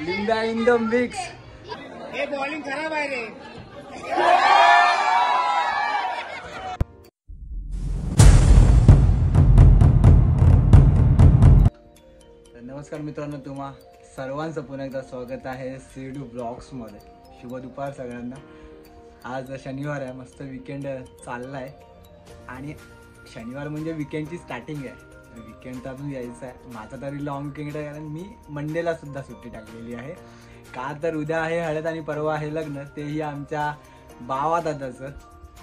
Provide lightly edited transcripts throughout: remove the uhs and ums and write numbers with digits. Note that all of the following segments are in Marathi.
लिंब्या इन द मिक्स. हे बॉलिंग खराब आहे रे. नमस्कार मित्रांनो, तुम्हा सर्वांचं पुन्हा एकदा स्वागत आहे सीडू ब्लॉग्स मध्ये. शुभ दुपार सगळ्यांना. आज शनिवार आहे, मस्त विकेंड चालला आहे आणि शनिवार म्हणजे विकेंडची स्टार्टिंग आहे. विकेंड तर अजून यायचं आहे. माझा तरी लॉंग विकेंड आहे, कारण मी मंडेला सुद्धा सुट्टी टाकलेली आहे. का तर उद्या आहे हळद आणि परवा आहे लग्न. तेही आमच्या बावा दादाचं,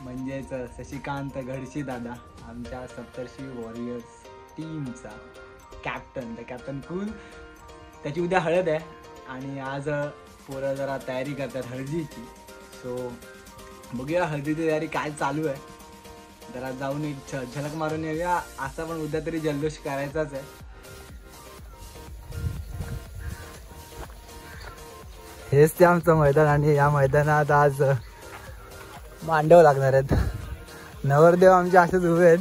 म्हणजेच शशिकांत घडशी दादा, आमच्या सप्तर्षी वॉरियर्स टीमचा कॅप्टन. तर कॅप्टन कूल, त्याची उद्या हळद आहे आणि आज पोरं जरा तयारी करतात हळदीची. सो बघूया हळदीची तयारी काय चालू आहे. जरा जाऊन एक झलक मारून येऊया. असा पण उद्या तरी जल्लोष करायचाच आहे. हेच ते आमचं मैदान आणि या मैदानात आज मांडव लागणार आहेत. नवरदेव आमचे असेच उभे आहेत.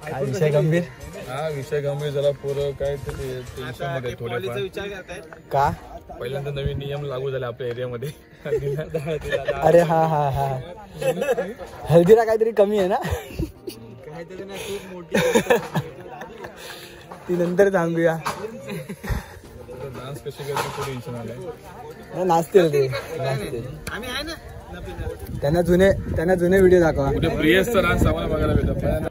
काय विषय गंभीर. हा विषय गंभीर जरा पोरं काय टेन्शन मध्ये थोडेफार विचार करतायत का. पहिल्यांदा नवीन नियम लागू झाले आपल्या एरियामध्ये. अरे हा हा हा हल्दीला काहीतरी कमी आहे ना. काहीतरी ना खूप मोठी ती नंतर सांगूया. डान्स कशी करते टेन्शन आलंय. नाचतील ते नाचतील. आम्ही आहे ना. त्यांना जुने व्हिडिओ दाखवा. प्रियसचा डान्स आम्हाला बघायला भेटत.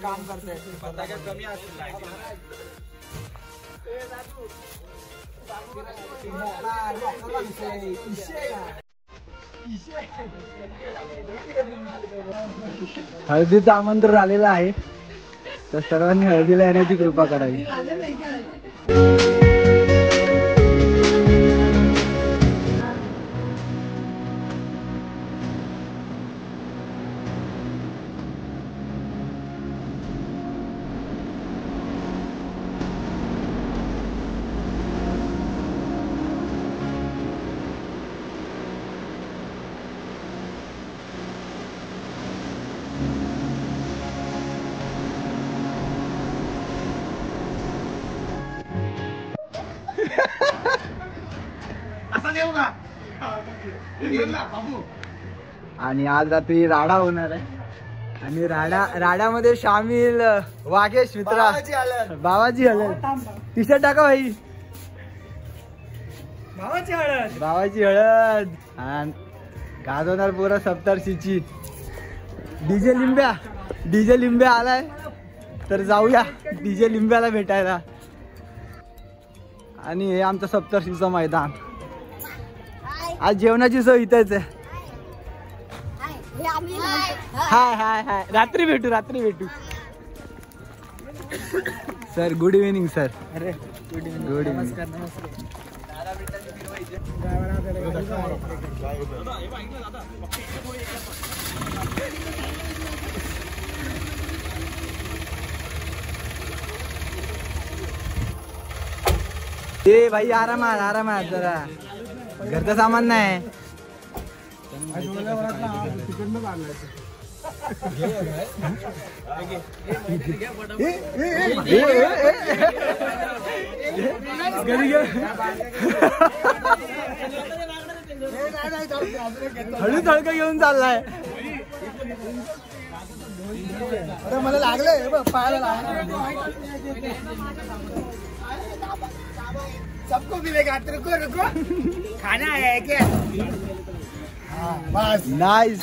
काम करताय कमी असेल. हळदीचं आमंत्रण आलेलं आहे, तर सर्वांनी हळदीला येण्याची कृपा करावी. आणि आज रात्री राडा होणार आहे आणि राड्यामध्ये सामील वागेश मित्रा. बाबाची हळद. टी शर्ट टाका भाई. बाबाची हळद आणि गाजवणार पोरं सप्तर्षीची. डीजे लिंब्या आलाय, तर जाऊया डीजे लिंब्याला भेटायला. आणि हे आमचं सप्तर्षीचं मैदान. आज जेवणाची सोय इथेच आहे. हाय हाय हाय. रात्री भेटू सर. Good evening sir. अरे गुड इव्हिनिंग. नमस्कार. ए भाई आरामात जरा, घरचं सामान नाही. हळूच हळका घेऊन चाललाय. अरे मला लागलंय पायाला लागलं. सबको मिलेगा. रुको खाना है क्या. बस नाइस.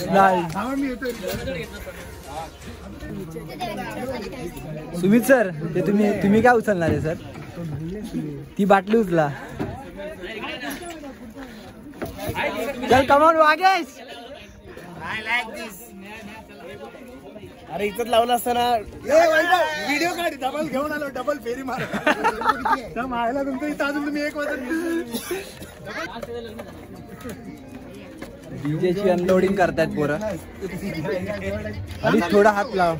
सुमित सर, ते तुम्ही काय उचलणार आहे सर. ती बाटली उचला. चल come on Vagesh. I like this. अरे इथंच लावलं असताना व्हिडिओ काढ डबल घेऊन आलो डबल फेरी मार मारायला तुमचं इथं अजून तुम्ही 1 वाजता डीजेची अनलोडिंग करतायत पोरं. हरीश थोडा हात लाव.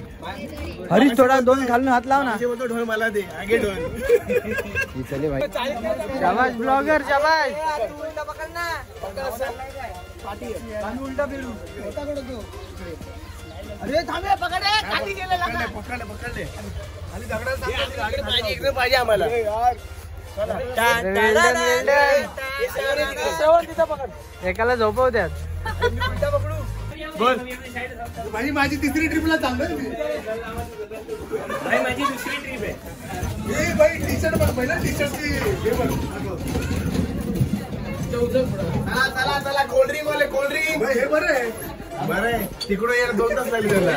हरीश थोडा 2 घालून हात लाव ना. ढोल मला दे आगे ढोल चले भाई. शाबाश ब्लॉगर शाबाश. उलटा फिरू. अरे थांबे पकडे खाली गेलेला पकडले खाली दगडाला एकदम पाहिजे आम्हाला एकाला झोपव द्यात. माझी तिसरी ट्रिपला चाललोय माझी दुसरी ट्रिप आहे. टी शर्ट बघ पहिला टी शर्टची चला चला कोल्ड्रिंक वाले कोल्ड्रिंक हे बरं आहे तिकडून यार 2 तास लागले त्याला.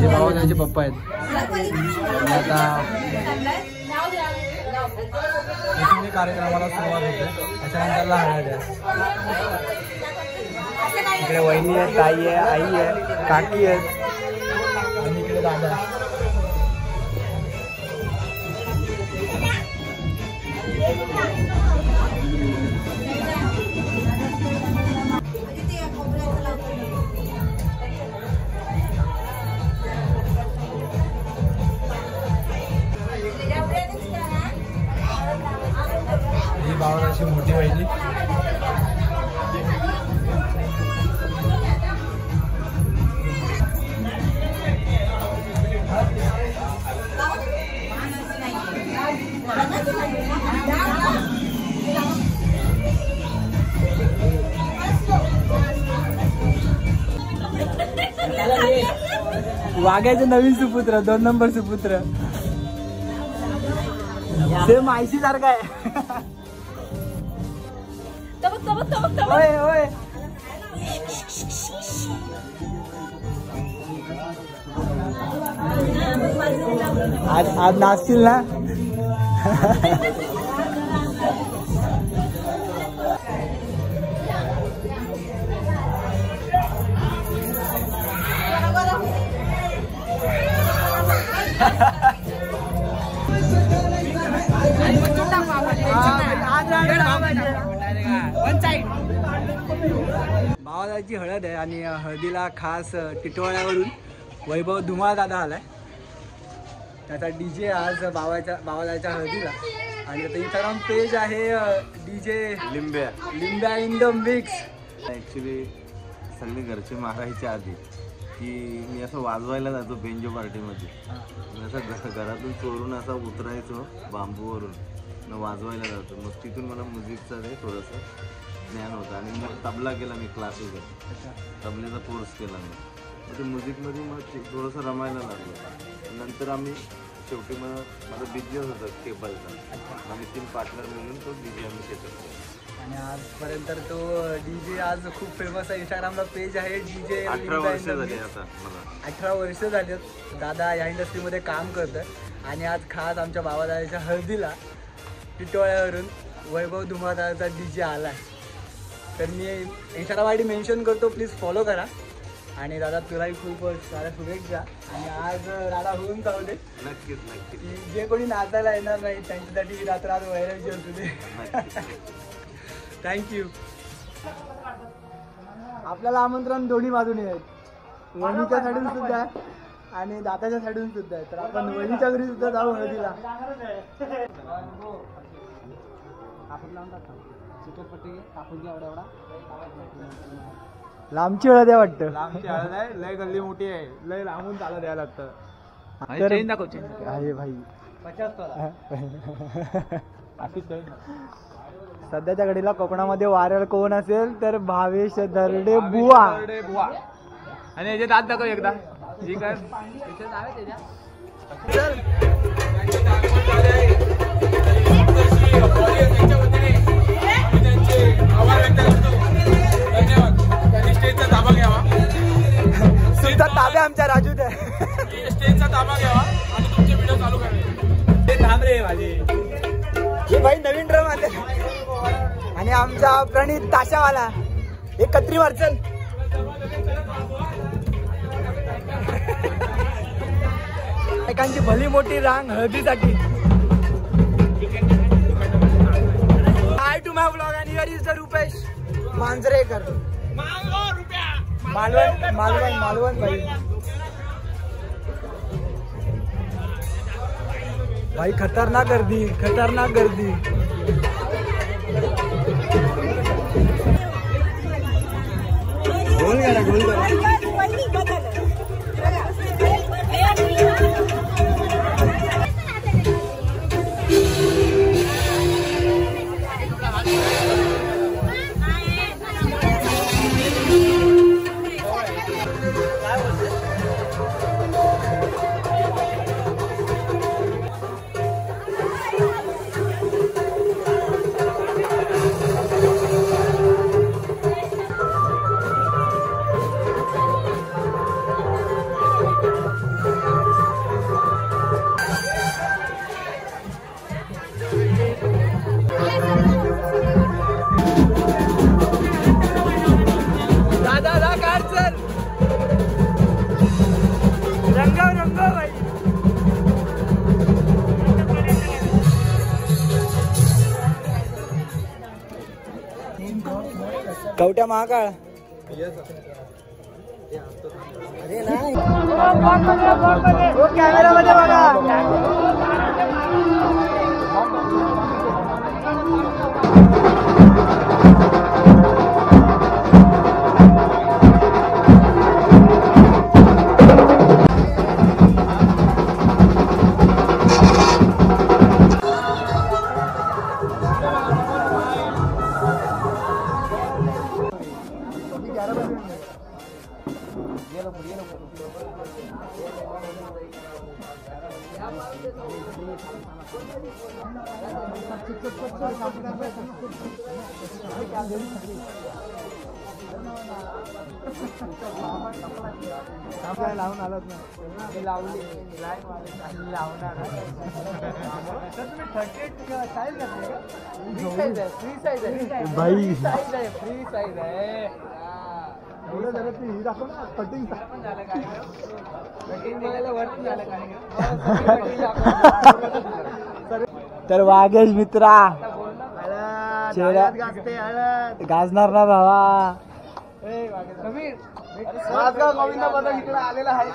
हे भावाचे पप्पा आहेत. आता कार्यक्रमाला सुरुवात होते. त्याच्यानंतरला हळद आहे. इकडे वहिनी आहे, ताई आहे, आई आहे, काकी आहेत आणि इकडे दादा. ही भावाची मोठी वहिनी. वाघ्याचे नवीन सुपुत्र 2 नंबर सुपुत्र सेम आयशी सारखा आहे. होय होय. आज नाचतील ना. भावाची हळद आहे आणि हळदीला खास टिटवाळ्यावरून वैभव धुमाळ दादा आलाय. त्याचा डीजे आज भावाच्या हळदीला. आणि त्याचा इंस्टाग्राम पेज आहे DJ Limbya in the mix. Actually सगळे घरचे मारायच्या आधी की मी असं वाजवायला जातो बेंजो पार्टीमध्ये. मी असं घरातून चोरून असा उतरायचो बांबूवरून वाजवायला जातो. मग तिथून मला म्युझिकचं ते थोडंसं ज्ञान होतं आणि मग तबला केला मी क्लासेस. तबल्याचा कोर्स केला मी. मग ते म्युझिकमध्ये मग थोडंसं रमायला लागलो. नंतर आम्ही शेवटी मग माझा बिझनेस होता केबलचा. आम्ही 3 पार्टनर मिळून तो डीजे आम्ही सेटअप केला. आणि आजपर्यंत तो डीजे आज खूप फेमस आहे. इंस्टाग्रामला पेज आहे डीजे. 18 वर्ष झाली आता मला. 18 वर्ष झाली. दादा या इंडस्ट्रीमध्ये काम करतात. आणि आज खास आमच्या भावादाच्या हळदीला टिटवाळ्यावरून वैभव धुमाळचा डीजे आला. तर मी इंस्टाग्राम आयडी मेन्शन करतो, प्लीज फॉलो करा. आणि दादा तुलाही खूप साऱ्या शुभेच्छा. आणि आज दादा होऊन जाऊ दे. नक्कीच नक्कीच. जे कोणी नाचायला येणार नाही त्यांच्यासाठी रात्र आज वैरायची असू दे. थँक्यू. आपल्याला आमंत्रण दोन्ही बाजूने आहेत. वहिनीच्या साईडून सुद्धा आहे आणि दादाच्या साईडून सुद्धा आहे. तर आपण वहिनीच्या घरी सुद्धा जाऊ हळदीला. लांबची हळद आहे वाटतं. लांबची हळद आहे. लय गल्ली मोठी आहे. लय लांबून चालत द्यायला लागतं. अरे भाई 50 सध्याच्या घडीला कोकणामध्ये वाऱ्याला कोण असेल तर भावेश दरडे बुवा. आणि याचे दात दाखव एकदा. ठीक आहे. सुद्धा ताब्या आमच्या राजू दे. स्टेजचा ताबा घ्यावा आणि तुमचे व्हिडिओ चालू करावे. ते थांब रे माझे. हे भाई नवीन ड्रम आले आणि आमचा प्रणित ताशावाला एक कत्री वारचल. एकांची भली मोठी रांग हळदीसाठी. हाय टू माय ब्लॉग आणि here is the Rupesh Manjrekar. Malvan Malvan Malvan भाई. भाई खतरनाक गर्दी खतरनाक गर्दी. गोल करा गोल करा. कवट्या महाकाळ. अरे नाही कॅमेरा मध्ये बघा. लावून आलात ना लावली लावणार. तुम्ही 38 साईज घातली का? फ्री साईज आहे. फ्री साईज आहे भाई. साईज आहे फ्री साईज आहे. एवढं झालं ती ही दाखव ना. कटिंग पण झालं काय कटिंग बघायला वरती झालं काय. तर वागेश मित्रा चेहरा गाजणार ना भावा. गोविंदा बदल इकडे आलेला आहे.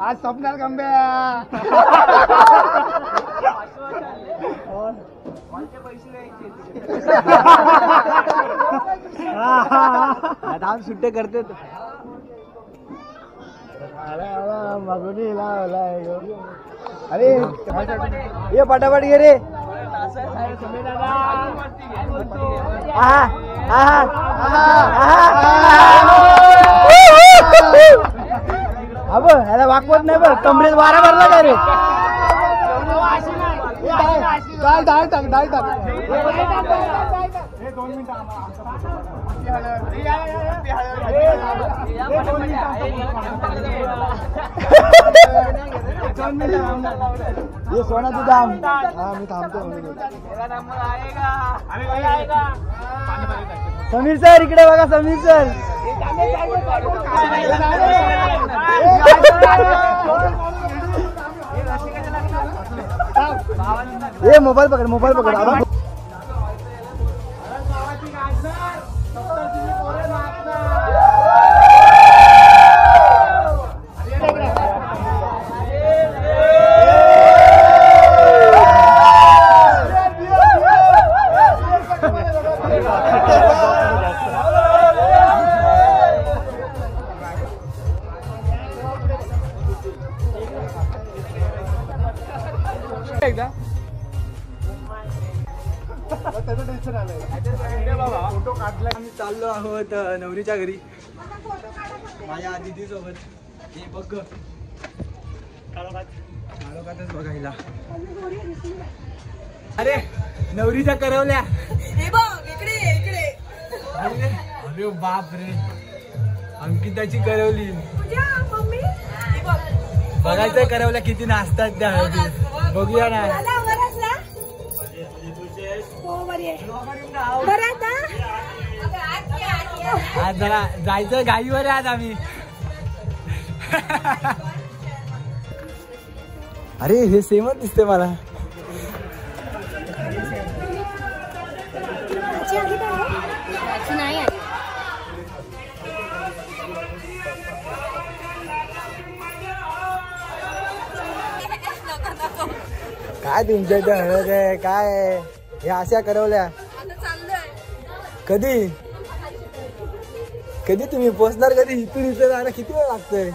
आज स्वप्नाल गंब्या. डान्स सुट्टे करते. अरे ये पटापट घे रे. अब ह्याला वाकवत नाही बरं. कमरेत वारा भरला काय रे. डाळ डाळ टाक डाळ टाक. 2 मिनिटं. ये सोना तुझा. हा मी थांबतो. समीर सर इकडे बघा. समीर सर ये मोबाईल पकड मोबाईल पकड. एकदा. त्याचं टेन्शन आलंय. फोटो काढला. आम्ही चाललो आहोत नवरीच्या घरी माझ्या दिदी सोबत. हे बघ काळोखातच बघायला. अरे नवरीच्या करवल्या. अरे बाप रे अंकिताची करवली. बघायचं करवल्या किती नाचतात त्या हळदीत. बघूया ना. आज जरा जायचं गाईवर आज आम्ही. अरे हे सेमच दिसते मला. काय तुमच्या इथे हळद आहे काय आहे? हे अशा करवल्या कधी कधी तुम्ही पोचणार कधी? इथून इथे जायला किती वेळ लागतोय?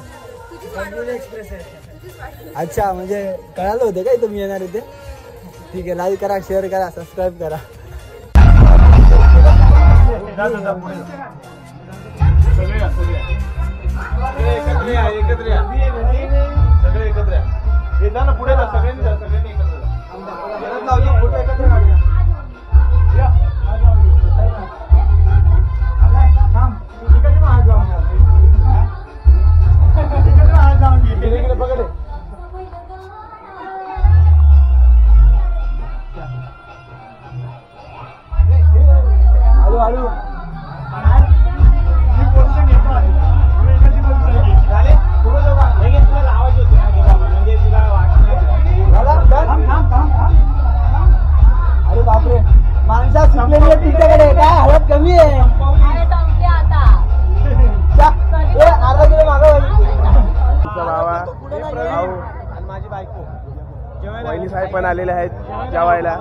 एक्सप्रेस आहे. अच्छा म्हणजे कळालं होतं का तुम्ही येणार इथे? ठीक आहे. लाईक करा, शेअर करा, सबस्क्राईब करा. पुढे जा सगळ्यांनी फोटो एकत्र अरे बापरे माणसा सुटलेली आहे तुमच्याकडे. काय हळद कमी आहे. अर्धा किलो मागं. माझी बायको वहिनी साहेब पण आलेले आहेत जेवायला.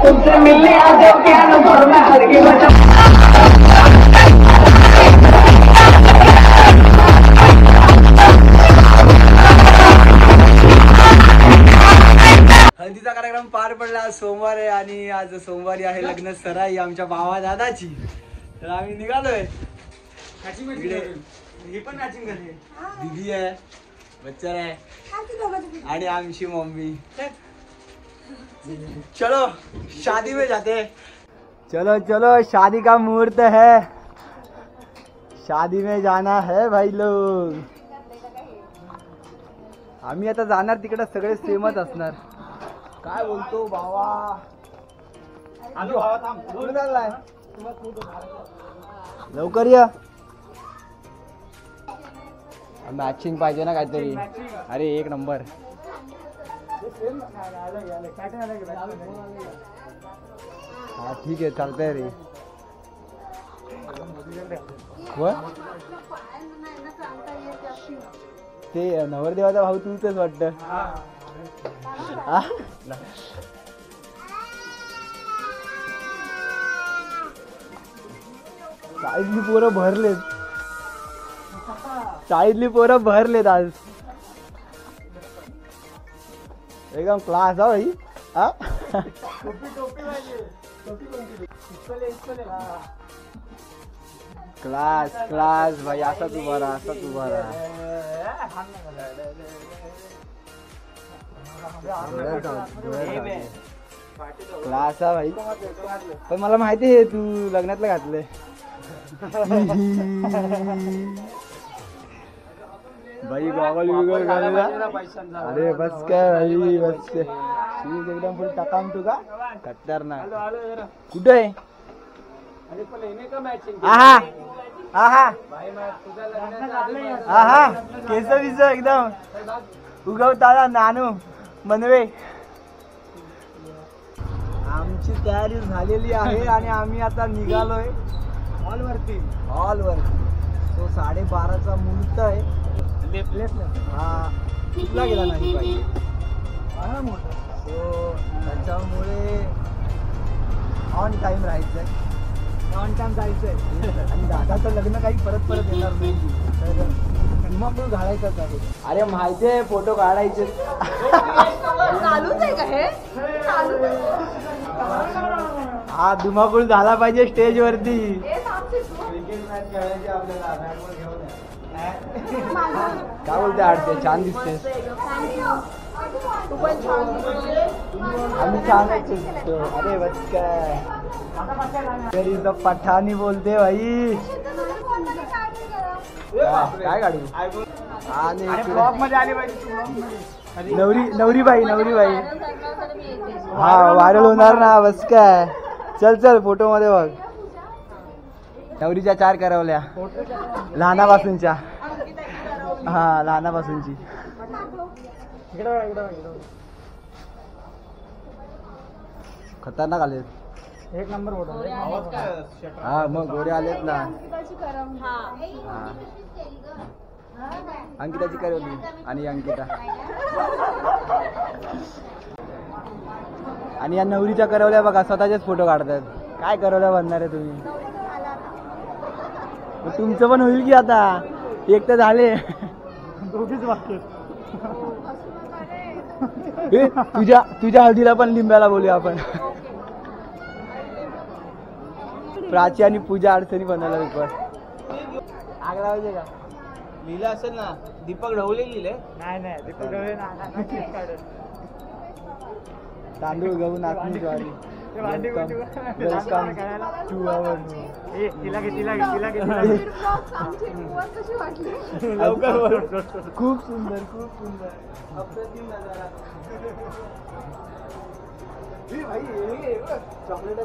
तुमसे मिलने आ जाओ पियानो घर में हर की बजा हळदीचा कार्यक्रम पार पडला. आज सोमवार आहे आणि आज सोमवारी आहे लग्न सराई आमच्या भावा दादाची. तर आम्ही निघालोय. ही पण मॅचिंग करते. दीदी आहे, बच्चर आहे आणि आमची मम्मी. चलो शादी में जाते. चलो चलो शादी का मुहूर्त है. शादी में जाना है भाई लोग. आम्ही आता जाणार तिकडे सगळे सेमच असणार. काय बोलतो भावा? कुठे चाललाय? लवकर या. मॅचिंग पाहिजे ना काहीतरी. अरे एक नंबर. हा ठीक आहे चालतंय रे. ते नवरदेवाचा भाऊ तूच वाटत. शाळेतली पोरं भरलेत. शाळेतली पोरं भरलेत आज. एकदम क्लास हा भाई. क्लास क्लास भाई. असा तू बरा, असा तू बरा. क्लास हा भाई. पण मला माहिती आहे तू लग्नातलं घातलंय. भाई गॉगल बिगल घालला. अरे बस काय भाई बस काय. शूज एकदम फुल टाकाम तू का खतरनाक. कुठे आहे? आहा आहा आहा केस बिस एकदम उगवताना नानू मनवे. आमची तयारी झालेली आहे आणि आम्ही आता निघालोय हॉलवरती. तो 12:30चा मुहूर्त आहे. हा कुठला गेला नाही पाहिजे. सो त्याच्यामुळे ऑन टाइम राहायचंय. ऑन टाइम जायचंय. आणि दादाचं लग्न काही परत येणार नाही. तर मग घालायचंच आहे. अरे माहिती आहे फोटो काढायचे. चालूच आहे का हे? हा धुमाकूळ झाला पाहिजे स्टेज वरती. क्रिकेट मॅच खेळायची आपल्याला. बॅटबॉल घेऊन काय बोलते आडते? छान दिसते. आम्ही छान दिसतो. अरे बस काय तरी पठाणी बोलते भाई. काय काढू? आणि नवरी बाई. हा व्हायरल होणार ना. बस काय. चल फोटो मध्ये बघ. नवरीच्या 4 करवल्या लहानापासूनच्या. हा लहानापासूनची. खतरनाक आलेत. एक नंबर फोटो. हा मग गोरे आलेत ना. अंकिताची करवली आणि अंकिता. आणि या नवरीच्या करवल्या बघा स्वतःचेच फोटो काढतात. काय करवल्या बनणार आहे तुम्ही? तुमचं पण होईल की आता. एक तर झाले. दोघीच वाक्य. तुझ्या हळदीला पण लिंब्याला बोलूया आपण. प्राची आणि पूजा अडचणी बनवला पेपर. आग लावायचे का? लिहिलं असेल ना. दीपक ढवले लिहिले. नाही दीपक ढवले तांदूळ गहू नाचणी ज्वारी. खूप सुंदर अप्रतिम नजारा. चॉकलेट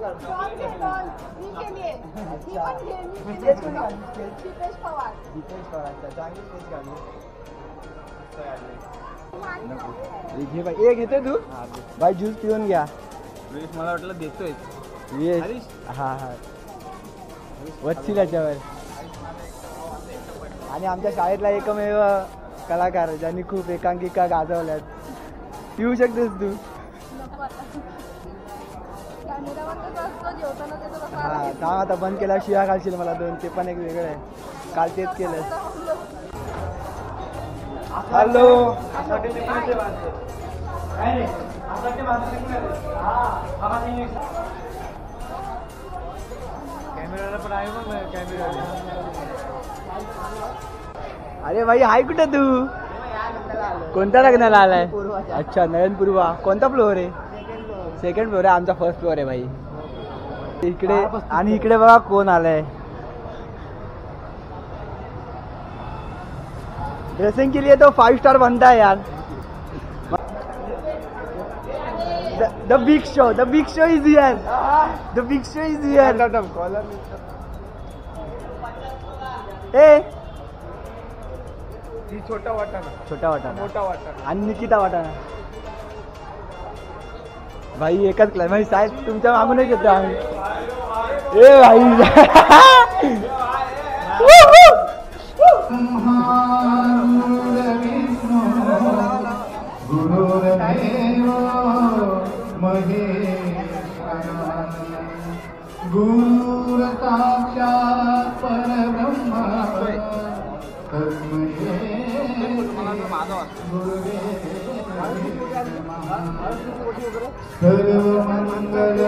घेते तू भाई. ज्यूस पिऊन घ्या. मला वाटलं देतोय. हा वत्सिल याच्यावर. आणि आमच्या शाळेतला एकमेव कलाकार ज्यांनी खूप एकांकिका गाजवल्यात. पिऊ शकतेस तू. निरावंतच असतो जेवताना त्याचा कसा हा थांब आता बंद केला शिया घालशील मला 2 ते पण एक वेगळं आहे काल तेच केलं हॅलो कॅमेराला पण आहे मग कॅमेरा अरे भाई हाय कुठे तू कोणत्या लग्नाला आलाय अच्छा नयन पूर्वा कोणता फ्लोअर आहे सेकंड फ्लोअर आहे आमचा फर्स्ट फ्लोअर आहे भाई इकडे आणि इकडे बघा कोण आलाय ड्रेसिंग के लिए तो 5 स्टार बनता है यार the big show is here the big show is here ए छोटा वाटाणा छोटा वाटाणा मोठा वाटाणा आणि निकिता वाटाणा भाई एकच क्लास भाई साहेब तुमच्या मागूनच येतो आम्ही ए भाई गुरुर साक्षात परब्रह्म सर्व मंगल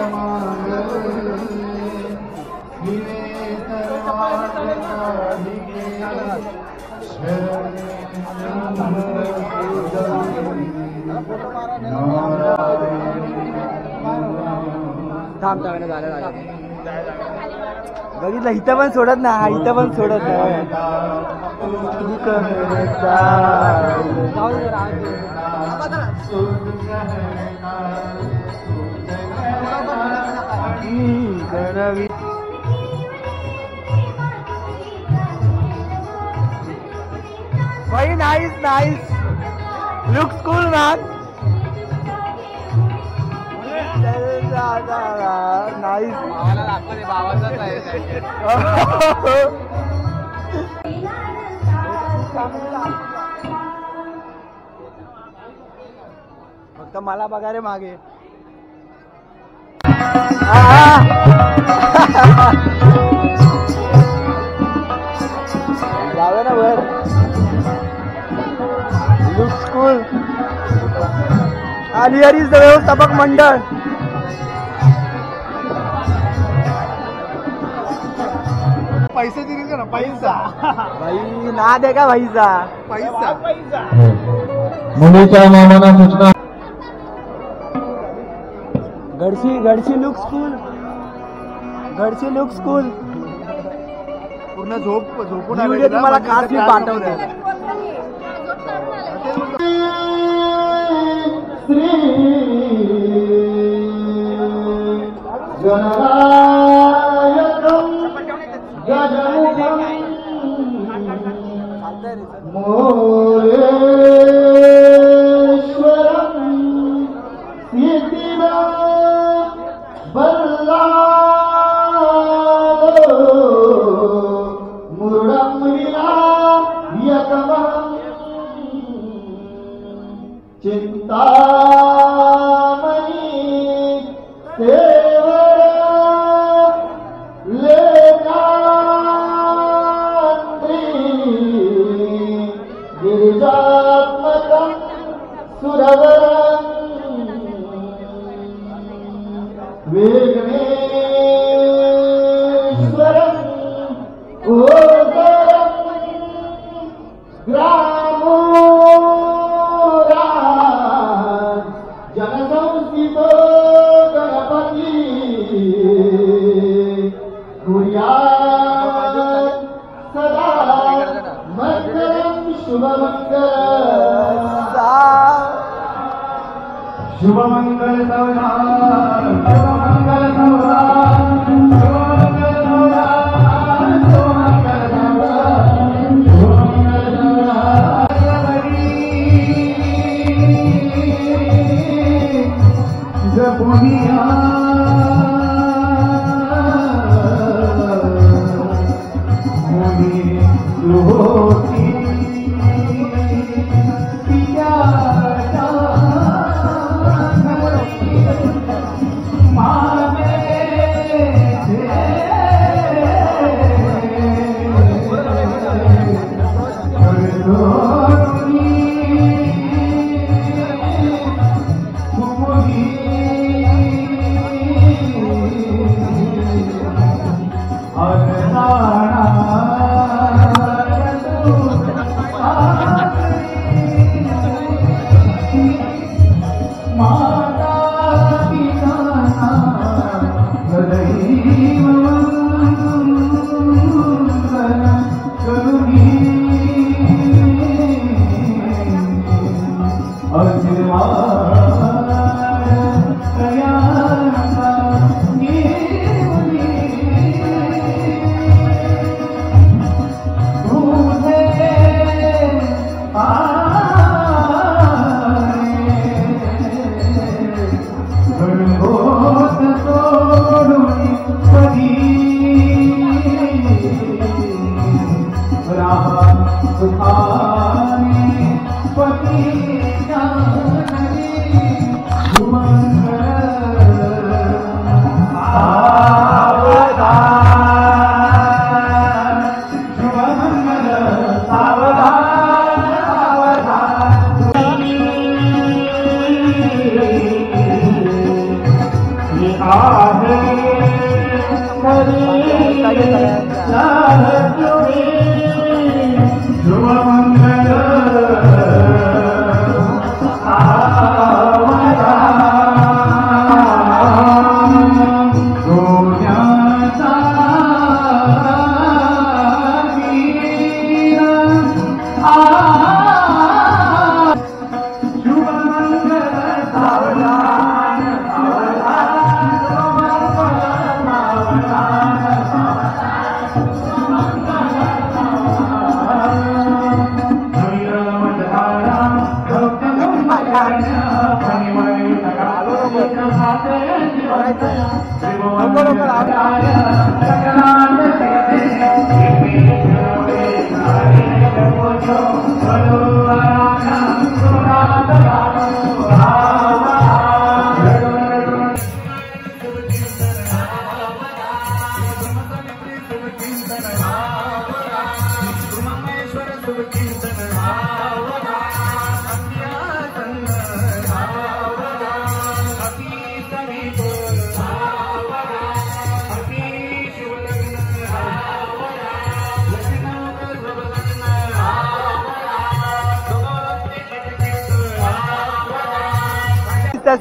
थांब थांब झालं बघितलं इथं पण सोडत ना इथं पण सोडत नाही भाई nice looks cool man nice फक्त मला बघा रे मागे जाऊया ना वर लुक स्कूल आणि हिअर इज द व्यवस्थापक मंडळ पैसे दिले ना पैसा भाई ना दे का भाईचा पैसा मुलीच्या मामाना सूचना गडशी लुक स्कूल पूर्ण झोपून व्हिडिओ तुम्हाला खास मी पाठवते चिंतामणि सेवर लेखांद्री गिरिजात्मकं सुरवरं विघ्नेश्वरं ओदरं ग्रामो जनसंस्थितो गणपती कुर्यात् सदा मंगलं शुभमंगलं शुभमंगल सौदान शुभमंगल सौदान शुभमंगल सौदान शुभमंगल सौदान शुभमंगल सौदान जपुनिया मुनि लोकी पिया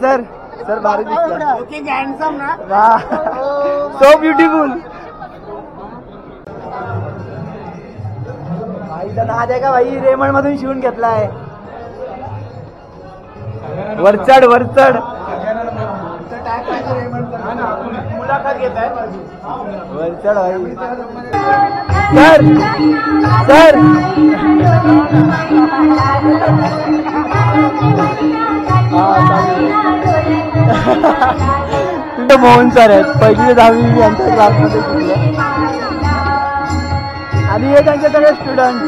सर सर भारी दिसला. ओके हँडसम ना. So beautiful. भाईचा नाद आहे का भाई. रेमंड मधून शिवून घेतलाय. वरचढ वरचढ मुलाखत घेत आहे वरचढ भाई. सर सर मोहन सर आहेत. 1ली 10वी यांच्या क्लासमध्ये शिकले आणि हे त्यांचे सगळे स्टुडंट.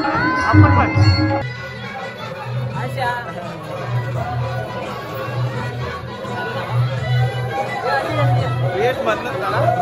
वेट म्हणलं